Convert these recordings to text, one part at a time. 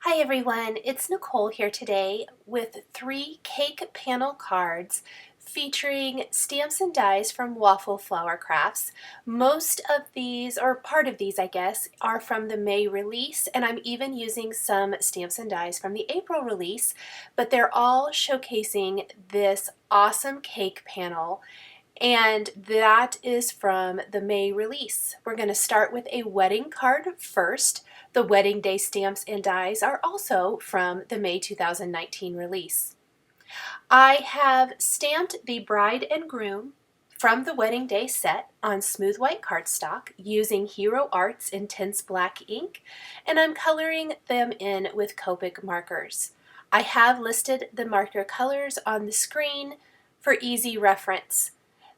Hi everyone, it's Nicole here today with 3 cake panel cards featuring stamps and dies from Waffle Flower Crafts. Most of these, or part of these I guess, are from the May release, and I'm even using some stamps and dies from the April release, but they're all showcasing this awesome cake panel, and that is from the May release. We're going to start with a wedding card first. The wedding day stamps and dies are also from the May 2019 release. I have stamped the bride and groom from the wedding day set on smooth white cardstock using Hero Arts Intense Black ink, and I'm coloring them in with Copic markers. I have listed the marker colors on the screen for easy reference.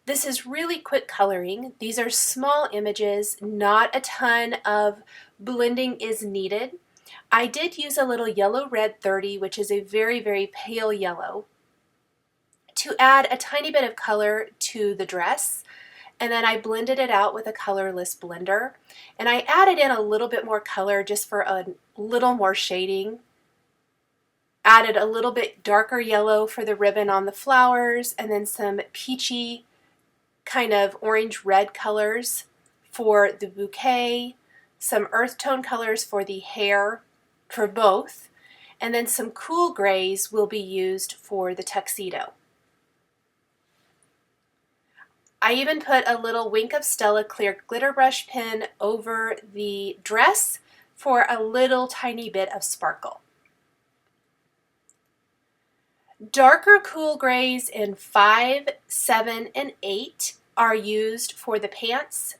This is really quick coloring. These are small images, not a ton of blending is needed. I did use a little yellow red 30, which is a very pale yellow, to add a tiny bit of color to the dress, and then I blended it out with a colorless blender, and I added in a little bit more color just for a little more shading. Added a little bit darker yellow for the ribbon on the flowers, and then some peachy kind of orange-red colors for the bouquet, some earth tone colors for the hair for both, and then some cool grays will be used for the tuxedo. I even put a little Wink of Stella clear glitter brush pen over the dress for a little tiny bit of sparkle. Darker cool grays in 5, 7, and 8 are used for the pants,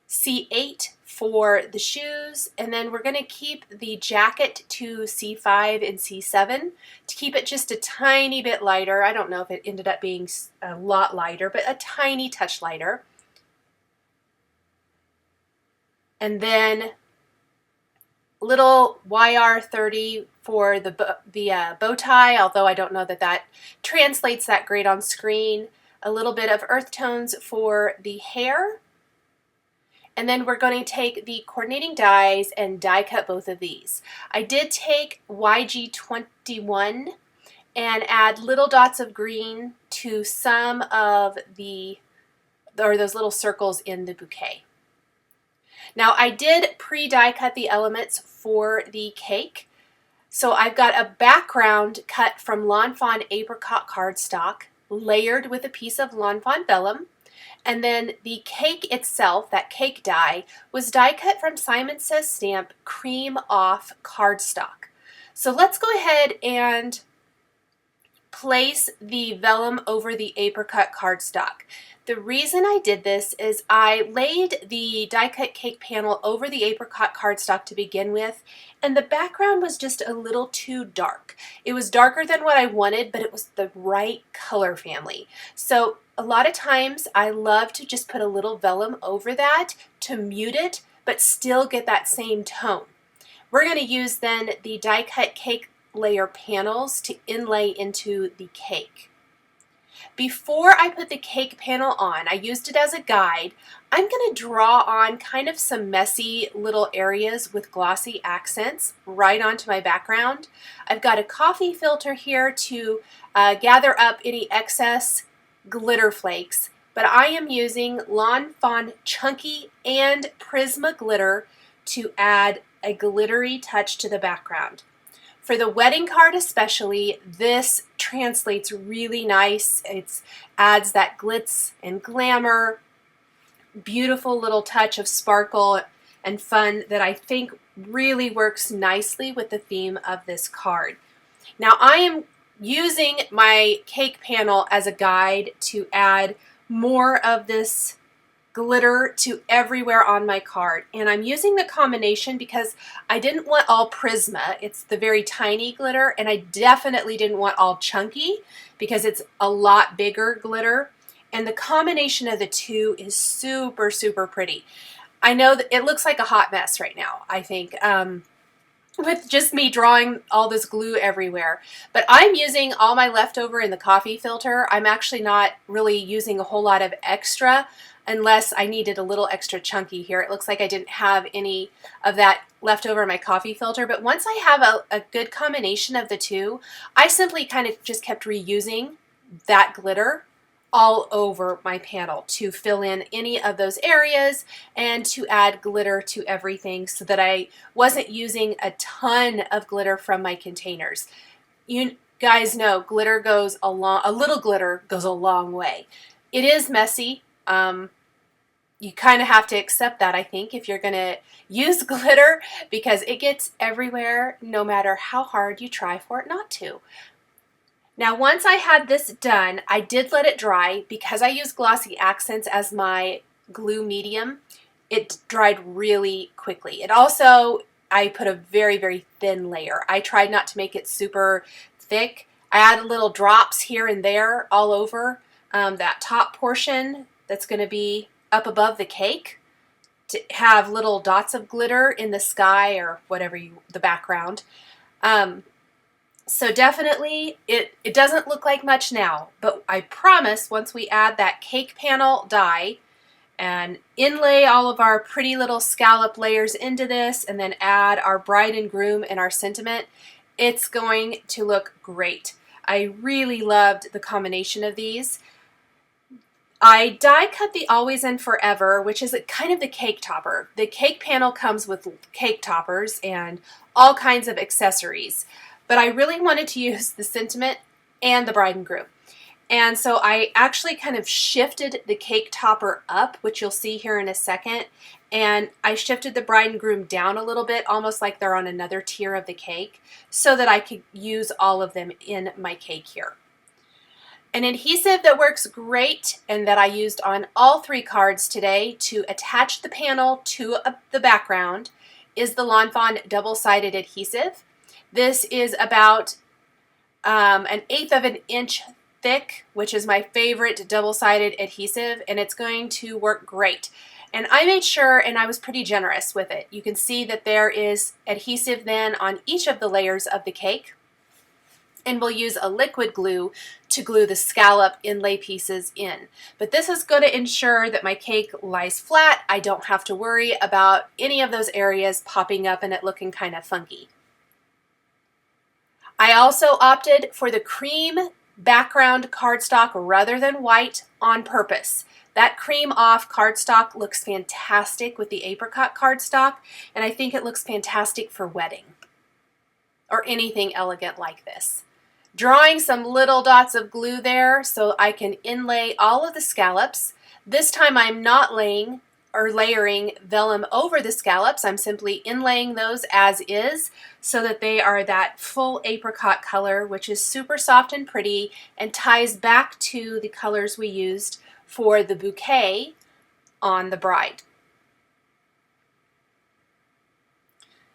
C8 for the shoes, and then we're going to keep the jacket to C5 and C7 to keep it just a tiny bit lighter. I don't know if it ended up being a lot lighter, but a tiny touch lighter. And then little YR30 for the bow tie, although I don't know that that translates that great on screen. A little bit of earth tones for the hair. And then we're going to take the coordinating dies and die cut both of these. I did take YG21 and add little dots of green to some of those little circles in the bouquet. Now I did pre-die cut the elements for the cake. So I've got a background cut from Lawn Fawn Apricot cardstock, layered with a piece of Lawn Fawn vellum, and then the cake itself, that cake die, was die cut from Simon Says Stamp Cream Off cardstock. So let's go ahead and place the vellum over the apricot cardstock. The reason I did this is I laid the die cut cake panel over the apricot cardstock to begin with, and the background was just a little too dark. It was darker than what I wanted, but it was the right color family. So a lot of times I love to just put a little vellum over that to mute it, but still get that same tone. We're going to use then the die cut cake layer panels to inlay into the cake. Before I put the cake panel on, I used it as a guide. I'm going to draw on kind of some messy little areas with glossy accents right onto my background. I've got a coffee filter here to gather up any excess glitter flakes, but I am using Lawn Fawn Chunky and Prisma glitter to add a glittery touch to the background. For the wedding card especially, this translates really nice. It adds that glitz and glamour, beautiful little touch of sparkle and fun that I think really works nicely with the theme of this card. Now I am using my cake panel as a guide to add more of this glitter to everywhere on my card, and I'm using the combination because I didn't want all Prisma. It's the very tiny glitter, and I definitely didn't want all chunky because it's a lot bigger glitter, and the combination of the two is super pretty. I know that it looks like a hot mess right now, I think, with just me drawing all this glue everywhere, but I'm using all my leftover in the coffee filter. I'm actually not really using a whole lot of extra. unless I needed a little extra chunky here. It looks like I didn't have any of that left over in my coffee filter, but once I have a good combination of the two, I simply kind of just kept reusing that glitter all over my panel to fill in any of those areas and to add glitter to everything so that I wasn't using a ton of glitter from my containers. You guys know glitter goes a little glitter goes a long way. It is messy. You kind of have to accept that, I think, if you're going to use glitter, because it gets everywhere no matter how hard you try for it not to. Now, once I had this done, I did let it dry because I use glossy accents as my glue medium. It dried really quickly. It also, I put a very, very thin layer. I tried not to make it super thick. I added little drops here and there all over that top portion that's going to be up above the cake to have little dots of glitter in the sky or whatever the background. So definitely it doesn't look like much now, but I promise once we add that cake panel dye and inlay all of our pretty little scallop layers into this and then add our bride and groom and our sentiment, it's going to look great. I really loved the combination of these. I die cut the Always and Forever, which is kind of the cake topper. The cake panel comes with cake toppers and all kinds of accessories, but I really wanted to use the sentiment and the bride and groom. And so I actually kind of shifted the cake topper up, which you'll see here in a second, and I shifted the bride and groom down a little bit, almost like they're on another tier of the cake, so that I could use all of them in my cake here. An adhesive that works great and that I used on all 3 cards today to attach the panel to the background is the Lawn Fawn double-sided adhesive. This is about 1/8 of an inch thick, which is my favorite double-sided adhesive, and it's going to work great. And I made sure, and I was pretty generous with it. You can see that there is adhesive then on each of the layers of the cake. And we'll use a liquid glue to glue the scallop inlay pieces in. But this is going to ensure that my cake lies flat. I don't have to worry about any of those areas popping up and it looking kind of funky. I also opted for the cream background cardstock rather than white on purpose. That cream off cardstock looks fantastic with the apricot cardstock, and I think it looks fantastic for wedding or anything elegant like this. Drawing some little dots of glue there so I can inlay all of the scallops. This time I'm not layering vellum over the scallops. I'm simply inlaying those as is so that they are that full apricot color, which is super soft and pretty and ties back to the colors we used for the bouquet on the bride.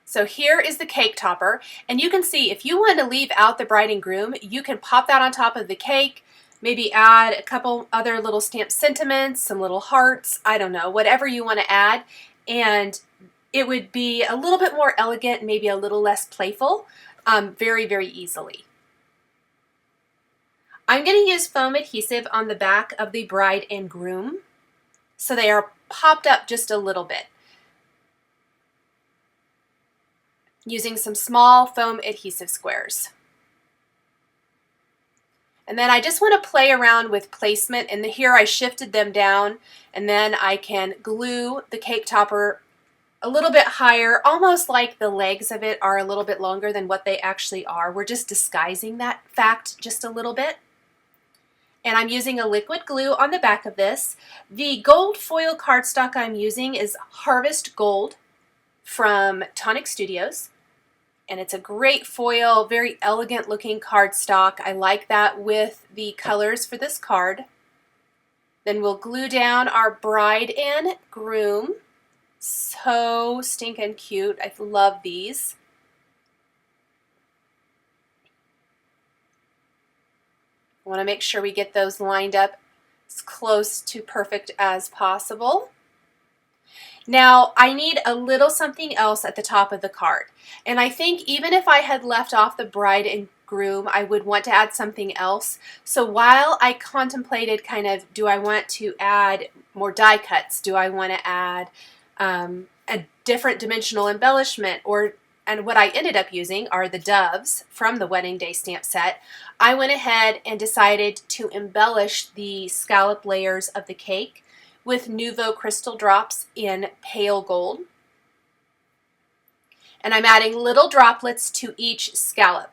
So here is the cake topper, and you can see if you want to leave out the bride and groom, you can pop that on top of the cake, maybe add a couple other little stamped sentiments, some little hearts, I don't know, whatever you want to add, and it would be a little bit more elegant, maybe a little less playful, very, very easily. I'm going to use foam adhesive on the back of the bride and groom so they are popped up just a little bit, using some small foam adhesive squares. And then I just want to play around with placement, and here I shifted them down, and then I can glue the cake topper a little bit higher, almost like the legs of it are a little bit longer than what they actually are. We're just disguising that fact just a little bit. And I'm using a liquid glue on the back of this. The gold foil cardstock I'm using is Harvest Gold from Tonic Studios. And it's a great foil, very elegant looking cardstock. I like that with the colors for this card. Then we'll glue down our bride and groom. So stinking cute. I love these. I want to make sure we get those lined up as close to perfect as possible. Now, I need a little something else at the top of the card. And I think even if I had left off the bride and groom, I would want to add something else. So while I contemplated kind of, do I want to add more die cuts? Do I want to add a different dimensional embellishment? And what I ended up using are the doves from the Wedding Day stamp set. I went ahead and decided to embellish the scallop layers of the cake with Nuvo crystal drops in pale gold. And I'm adding little droplets to each scallop.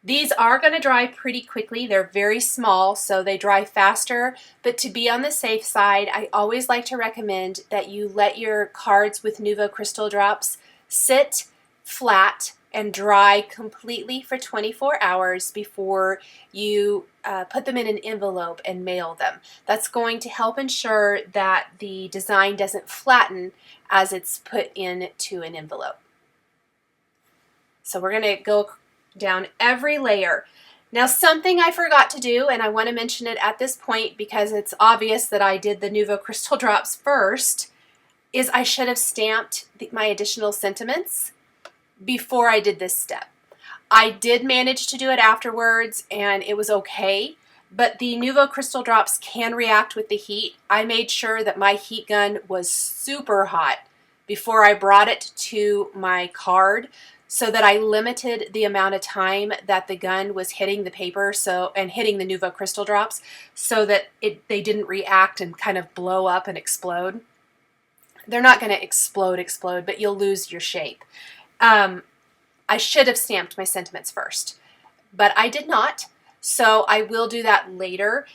These are going to dry pretty quickly. They're very small, so they dry faster, but to be on the safe side, I always like to recommend that you let your cards with Nuvo crystal drops sit flat and dry completely for 24 hours before you put them in an envelope and mail them. That's going to help ensure that the design doesn't flatten as it's put into an envelope. So we're going to go down every layer. Now, something I forgot to do, and I want to mention it at this point because it's obvious that I did the Nuvo crystal drops first, is I should have stamped my additional sentiments before I did this step. I did manage to do it afterwards and it was okay, but the Nuvo crystal drops can react with the heat. I made sure that my heat gun was super hot before I brought it to my card, so that I limited the amount of time that the gun was hitting the paper and hitting the Nuvo crystal drops, so that they didn't react and kind of blow up and explode. They're not going to explode, but you'll lose your shape. I should have stamped my sentiments first, but I did not, so I will do that later.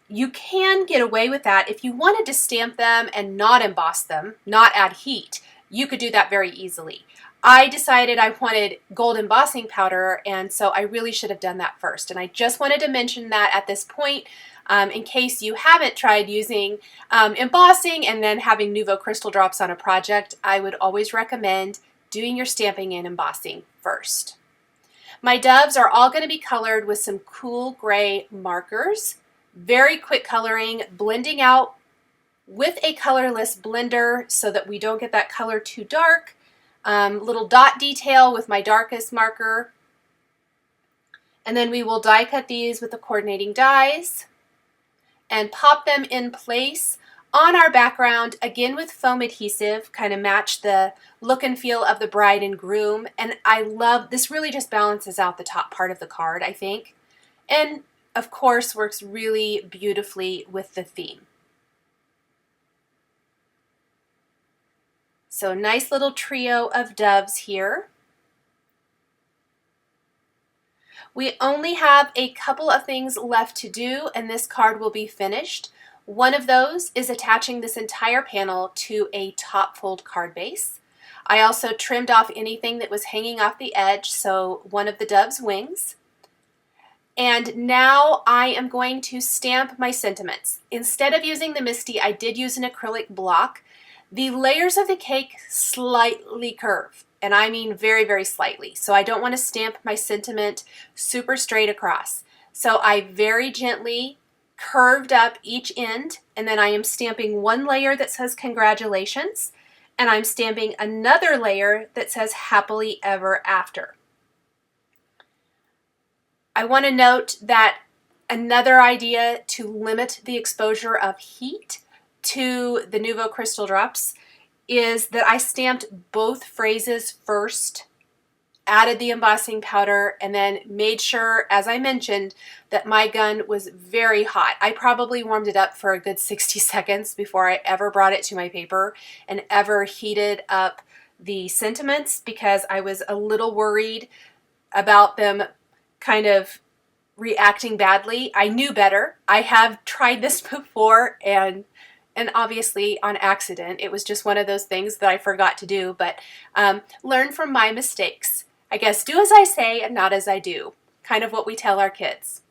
You can get away with that if you wanted to stamp them and not emboss them, not add heat. You could do that very easily. I decided I wanted gold embossing powder, and so I really should have done that first. And I just wanted to mention that at this point, in case you haven't tried using embossing and then having Nuvo crystal drops on a project, I would always recommend doing your stamping and embossing first. My doves are all going to be colored with some cool gray markers. Very quick coloring, blending out with a colorless blender so that we don't get that color too dark. Little dot detail with my darkest marker. And then we will die cut these with the coordinating dies and pop them in place on our background, again with foam adhesive, kind of match the look and feel of the bride and groom. And I love, this really just balances out the top part of the card, I think. And of course works really beautifully with the theme. So nice little trio of doves here. We only have a couple of things left to do and this card will be finished. One of those is attaching this entire panel to a top fold card base. I also trimmed off anything that was hanging off the edge, so one of the dove's wings. And now I am going to stamp my sentiments. Instead of using the MISTI, I did use an acrylic block. The layers of the cake slightly curve, and I mean very, very slightly. So I don't want to stamp my sentiment super straight across. So I very gently curved up each end, and then I am stamping one layer that says congratulations, and I'm stamping another layer that says happily ever after. I want to note that another idea to limit the exposure of heat to the Nuvo crystal drops is that I stamped both phrases first, added the embossing powder, and then made sure, as I mentioned, that my gun was very hot. I probably warmed it up for a good 60 seconds before I ever brought it to my paper and ever heated up the sentiments, because I was a little worried about them kind of reacting badly. I knew better. I have tried this before, and obviously on accident. It was just one of those things that I forgot to do, but learn from my mistakes. I guess do as I say and not as I do. Kind of what we tell our kids.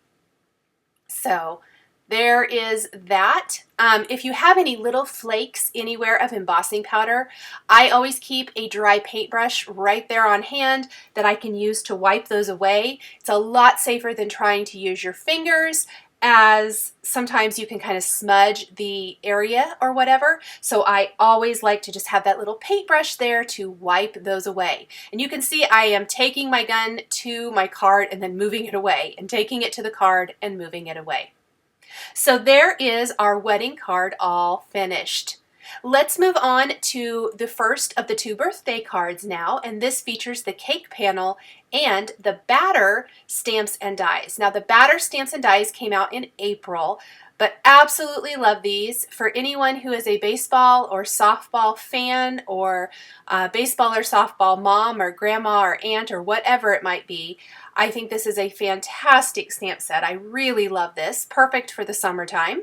So there is that. If you have any little flakes anywhere of embossing powder, I always keep a dry paintbrush right there on hand that I can use to wipe those away. It's a lot safer than trying to use your fingers as sometimes you can kind of smudge the area or whatever. So I always like to just have that little paintbrush there to wipe those away. And you can see I am taking my gun to my card and then moving it away, and taking it to the card and moving it away. So there is our wedding card all finished. Let's move on to the first of the 2 birthday cards now, and this features the cake panel and the batter stamps and dies. Now the batter stamps and dies came out in April, but absolutely love these. For anyone who is a baseball or softball fan, or baseball or softball mom or grandma or aunt or whatever it might be, I think this is a fantastic stamp set. I really love this. Perfect for the summertime.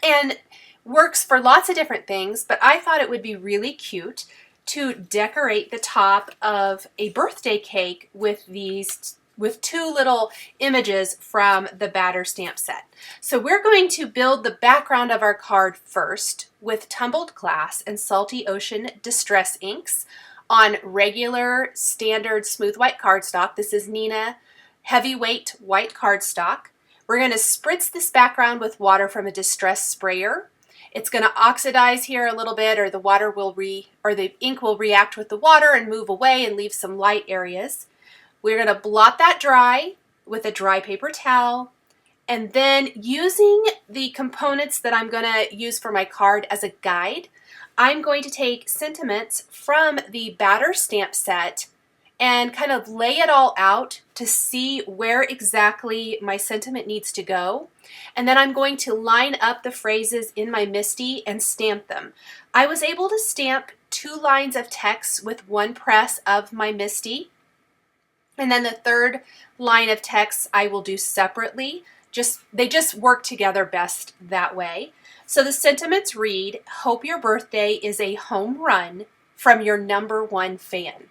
And works for lots of different things, but I thought it would be really cute to decorate the top of a birthday cake with these, with 2 little images from the batter stamp set. So we're going to build the background of our card first with Tumbled Glass and Salty Ocean Distress inks on regular standard smooth white cardstock. This is Nina heavyweight white cardstock. We're going to spritz this background with water from a distress sprayer. It's going to oxidize here a little bit, or the water will the ink will react with the water and move away and leave some light areas. We're going to blot that dry with a dry paper towel, and then using the components that I'm going to use for my card as a guide, I'm going to take sentiments from the batter stamp set and kind of lay it all out to see where exactly my sentiment needs to go. And then I'm going to line up the phrases in my MISTI and stamp them. I was able to stamp 2 lines of text with 1 press of my MISTI. And then the 3rd line of text I will do separately. They just work together best that way. So the sentiments read, "Hope your birthday is a home run from your #1 fan."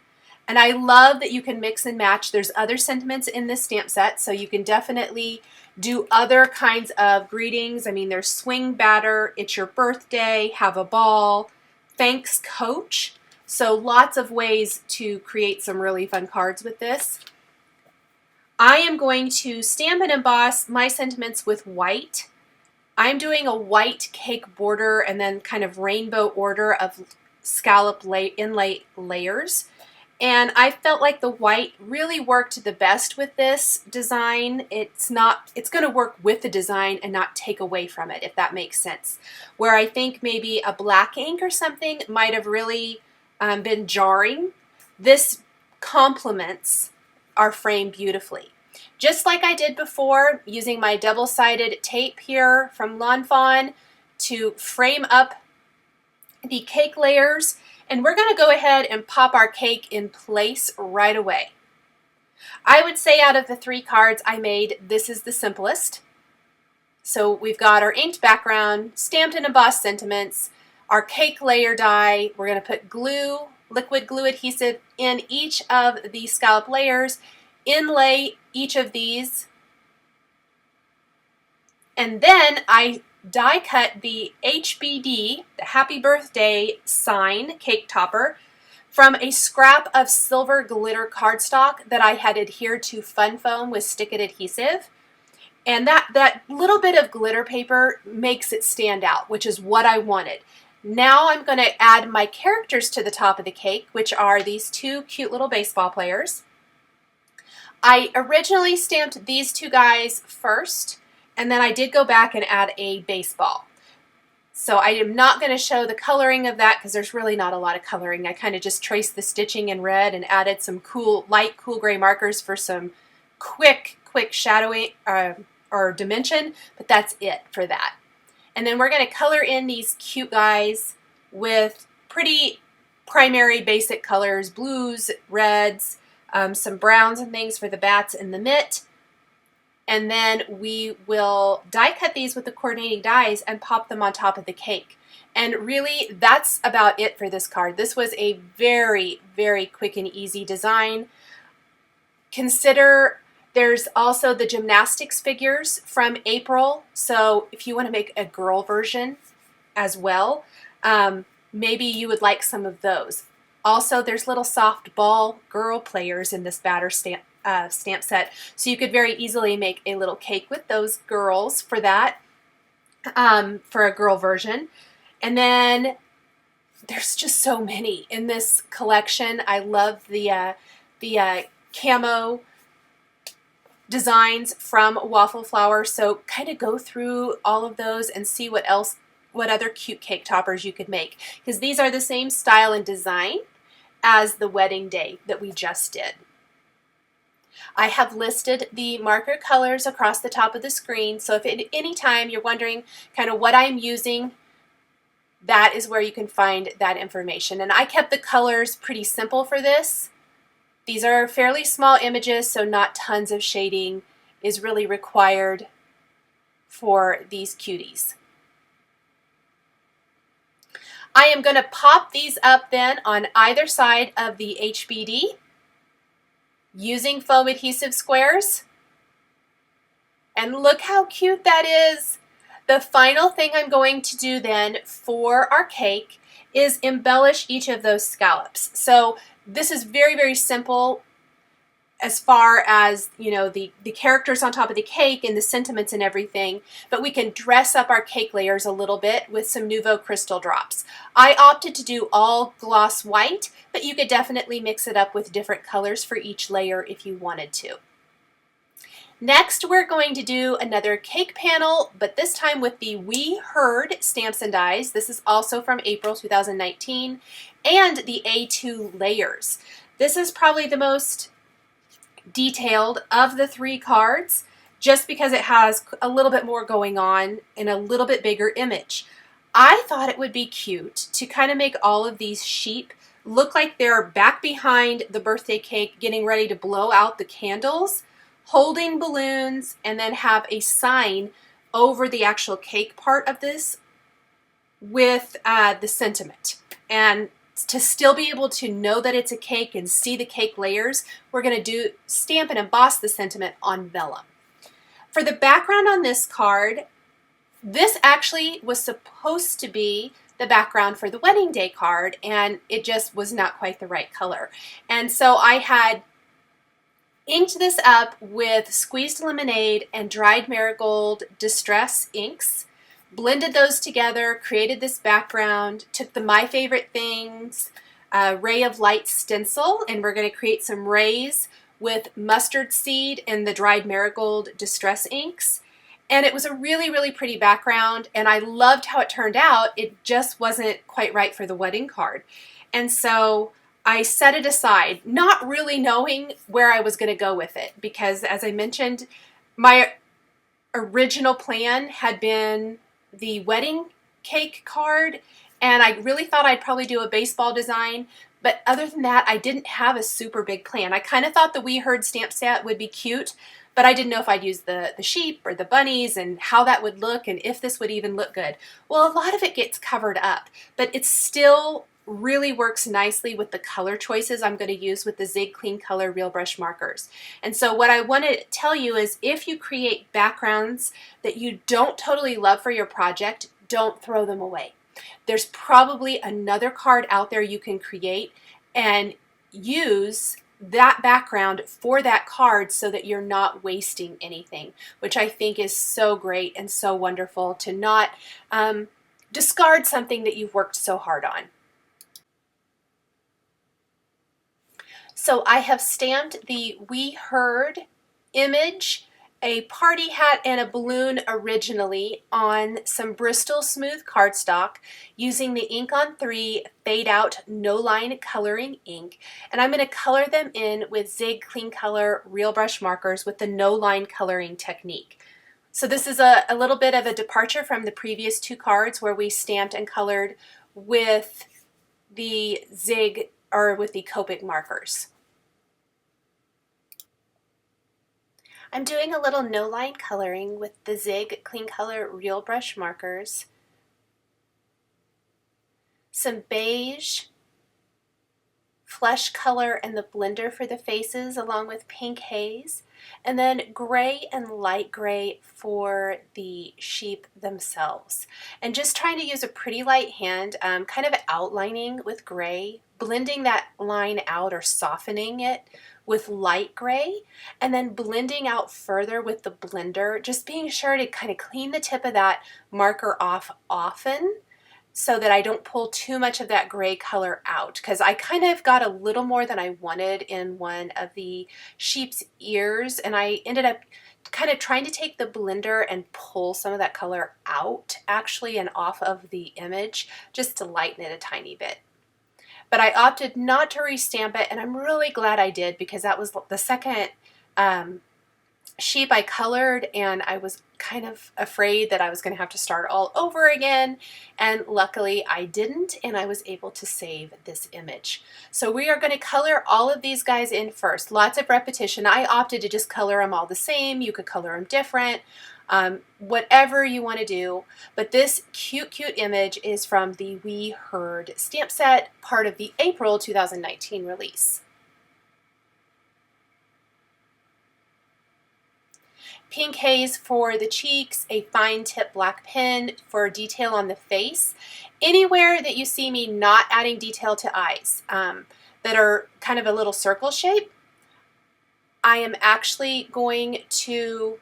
And I love that you can mix and match. There's other sentiments in this stamp set, so you can definitely do other kinds of greetings. I mean, there's swing batter, it's your birthday, have a ball, thanks coach. So lots of ways to create some really fun cards with this. I am going to stamp and emboss my sentiments with white. I'm doing a white cake border and then kind of rainbow order of scallop inlay layers. And I felt like the white really worked the best with this design. It's going to work with the design and not take away from it, if that makes sense. Where I think maybe a black ink or something might have really been jarring. This complements our frame beautifully. Just like I did before, using my double-sided tape here from Fawn to frame up the cake layers. And we're going to go ahead and pop our cake in place right away. I would say out of the 3 cards I made, this is the simplest. So we've got our inked background, stamped and embossed sentiments, our cake layer die. We're going to put glue, liquid glue adhesive in each of the scallop layers, inlay each of these, and then I die cut the HBD, the Happy Birthday sign cake topper, from a scrap of silver glitter cardstock that I had adhered to fun foam with stick-it adhesive. And that little bit of glitter paper makes it stand out, which is what I wanted. Now I'm going to add my characters to the top of the cake, which are these 2 cute little baseball players. I originally stamped these 2 guys first, and then I did go back and add a baseball. So I am not going to show the coloring of that because there's really not a lot of coloring. I kind of just traced the stitching in red and added some light cool gray markers for some quick shadowing or dimension, but that's it for that. And then we're going to color in these cute guys with pretty primary basic colors, blues, reds, some browns and things for the bats and the mitt. And then we will die cut these with the coordinating dies and pop them on top of the cake. And really, that's about it for this card. This was a very, very quick and easy design. Consider there's also the gymnastics figures from April. So if you want to make a girl version as well, maybe you would like some of those. Also, there's little soft ball girl players in this batter stamp set, so you could very easily make a little cake with those girls for that, for a girl version. And then there's just so many in this collection. I love the camo designs from Waffle Flower, so kind of go through all of those and see what other cute cake toppers you could make, because these are the same style and design as the wedding day that we just did. I have listed the marker colors across the top of the screen, so if at any time you're wondering kind of what I'm using, that is where you can find that information. And I kept the colors pretty simple for this. These are fairly small images, so not tons of shading is really required for these cuties. I am going to pop these up then on either side of the HBD using foam adhesive squares. And look how cute that is. The final thing I'm going to do then for our cake is embellish each of those scallops. So this is very, very simple as far as, you know, the characters on top of the cake and the sentiments and everything, but we can dress up our cake layers a little bit with some Nuvo crystal drops. I opted to do all gloss white, but you could definitely mix it up with different colors for each layer if you wanted to. Next, we're going to do another cake panel, but this time with the We Heard stamps and dies. This is also from April 2019, and the A2 layers. This is probably the most detailed of the 3 cards, just because it has a little bit more going on in a little bit bigger image. I thought it would be cute to kind of make all of these sheep look like they're back behind the birthday cake getting ready to blow out the candles, holding balloons, and then have a sign over the actual cake part of this with the sentiment. And to still be able to know that it's a cake and see the cake layers, we're going to stamp and emboss the sentiment on vellum. For the background on this card, this actually was supposed to be the background for the wedding day card, and it just was not quite the right color. And so I had inked this up with squeezed lemonade and dried marigold distress inks, blended those together, created this background, took the My Favorite Things Ray of Light stencil, and we're going to create some rays with mustard seed and the dried marigold distress inks. And it was a really, really pretty background, and I loved how it turned out. It just wasn't quite right for the wedding card. And so I set it aside, not really knowing where I was going to go with it, because as I mentioned, my original plan had been the wedding cake card, and I really thought I'd probably do a baseball design, but other than that, I didn't have a super big plan. I kind of thought the We Heard stamp set would be cute, but I didn't know if I'd use the sheep or the bunnies and how that would look and if this would even look good. Well, a lot of it gets covered up, but it still really works nicely with the color choices I'm going to use with the Zig Clean Color Real Brush markers. And so what I want to tell you is, if you create backgrounds that you don't totally love for your project, don't throw them away. There's probably another card out there you can create and use that background for that card so that you're not wasting anything, which I think is so great and so wonderful, to not discard something that you've worked so hard on. So I have stamped the We Heard image, a party hat, and a balloon originally on some Bristol Smooth cardstock using the Ink on 3 Fade Out No Line Coloring ink. And I'm going to color them in with Zig Clean Color Real Brush markers with the No Line Coloring technique. So this is a little bit of a departure from the previous 2 cards where we stamped and colored with the Zig, or with the Copic markers. I'm doing a little no-line coloring with the Zig Clean Color Real Brush markers, some beige flesh color and the blender for the faces along with pink haze, and then gray and light gray for the sheep themselves. And just trying to use a pretty light hand, kind of outlining with gray, blending that line out or softening it with light gray, and then blending out further with the blender, just being sure to kind of clean the tip of that marker off often, so that I don't pull too much of that gray color out, because I kind of got a little more than I wanted in one of the sheep's ears, and I ended up kind of trying to take the blender and pull some of that color out actually and off of the image just to lighten it a tiny bit. But I opted not to restamp it, and I'm really glad I did, because that was the second sheep I colored, and I was kind of afraid that I was going to have to start all over again, and luckily I didn't, and I was able to save this image. So we are going to color all of these guys in first. Lots of repetition. I opted to just color them all the same. You could color them different, whatever you want to do, but this cute image is from the We Heard stamp set, part of the April 2019 release. Pink haze for the cheeks, a fine tip black pen for detail on the face. Anywhere that you see me not adding detail to eyes that are kind of a little circle shape, I am actually going to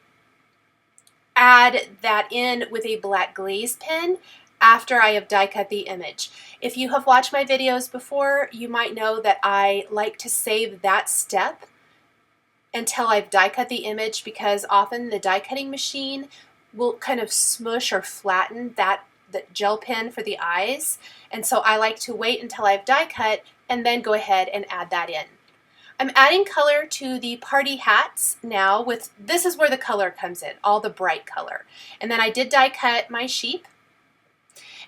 add that in with a black glaze pen after I have die cut the image. If you have watched my videos before, you might know that I like to save that step until I've die cut the image, because often the die cutting machine will kind of smush or flatten the gel pen for the eyes, and so I like to wait until I've die cut and then go ahead and add that in. I'm adding color to the party hats now. This is where the color comes in, all the bright color. And then I did die cut my sheep.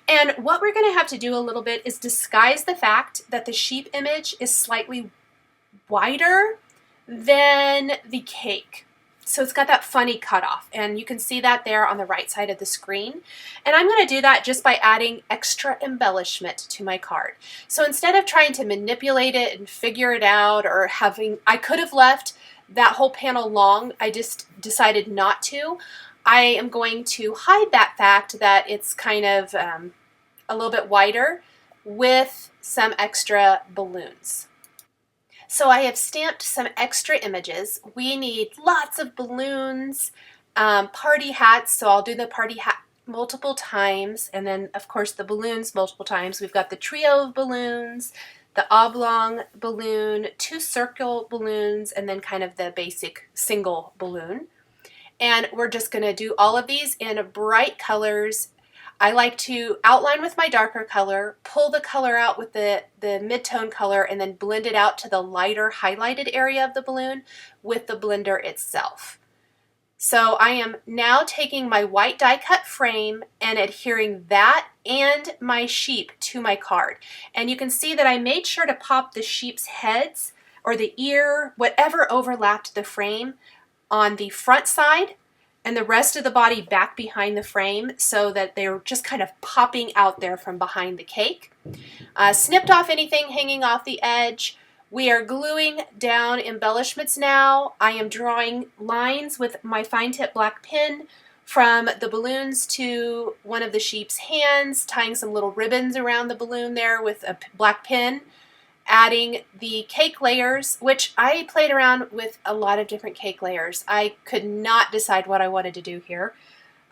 And what we're going to have to do a little bit is disguise the fact that the sheep image is slightly wider than the cake. So it's got that funny cutoff, and you can see that there on the right side of the screen. And I'm going to do that just by adding extra embellishment to my card. So instead of trying to manipulate it and figure it out, or I could have left that whole panel long, I just decided not to. I am going to hide that fact that it's kind of a little bit wider with some extra balloons. So I have stamped some extra images. We need lots of balloons, party hats, so I'll do the party hat multiple times, and then of course the balloons multiple times. We've got the trio of balloons, the oblong balloon, 2 circle balloons, and then kind of the basic single balloon. And we're just going to do all of these in bright colors. I like to outline with my darker color, pull the color out with the mid-tone color, and then blend it out to the lighter highlighted area of the balloon with the blender itself. So I am now taking my white die cut frame and adhering that and my sheep to my card. And you can see that I made sure to pop the sheep's heads or the ear, whatever overlapped the frame, on the front side, and the rest of the body back behind the frame, so that they're just kind of popping out there from behind the cake. Snipped off anything hanging off the edge. We are gluing down embellishments now. I am drawing lines with my fine tip black pen from the balloons to one of the sheep's hands, tying some little ribbons around the balloon there with a black pen. Adding the cake layers, which I played around with a lot of different cake layers. I could not decide what I wanted to do here.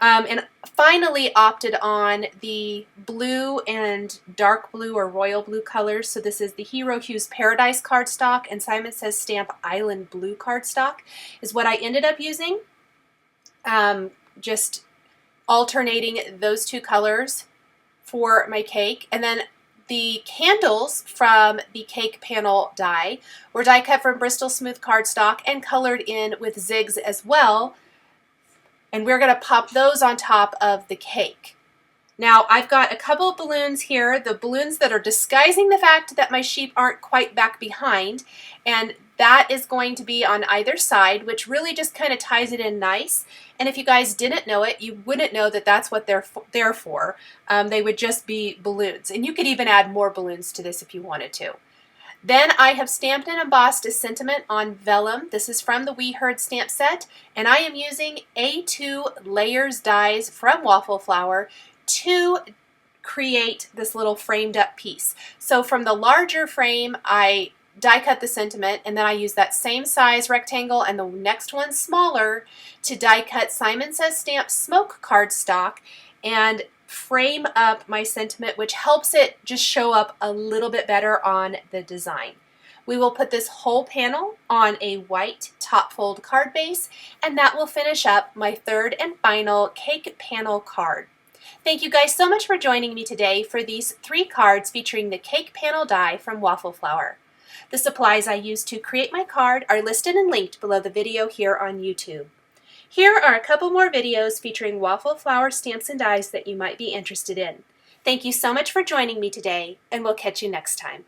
And finally opted on the blue and dark blue or royal blue colors. So this is the Hero Hues Paradise cardstock, and Simon Says Stamp Island Blue cardstock is what I ended up using. Just alternating those 2 colors for my cake. And then the candles from the cake panel die were die cut from Bristol Smooth cardstock and colored in with zigs as well. And we're going to pop those on top of the cake. Now I've got a couple of balloons here, the balloons that are disguising the fact that my sheep aren't quite back behind, and that is going to be on either side, which really just kind of ties it in nice. And if you guys didn't know it, you wouldn't know that that's what they're there for. They would just be balloons. And you could even add more balloons to this if you wanted to. Then I have stamped and embossed a sentiment on vellum. This is from the We Heard stamp set, and I am using A2 layers dies from Waffle Flower to create this little framed up piece. So from the larger frame, I die cut the sentiment, and then I use that same size rectangle and the next one smaller to die cut Simon Says Stamp Smoke cardstock and frame up my sentiment, which helps it just show up a little bit better on the design. We will put this whole panel on a white top fold card base, and that will finish up my third and final cake panel card. Thank you guys so much for joining me today for these 3 cards featuring the cake panel die from Waffle Flower. The supplies I used to create my card are listed and linked below the video here on YouTube. Here are a couple more videos featuring Waffle Flower stamps and dies that you might be interested in. Thank you so much for joining me today, and we'll catch you next time.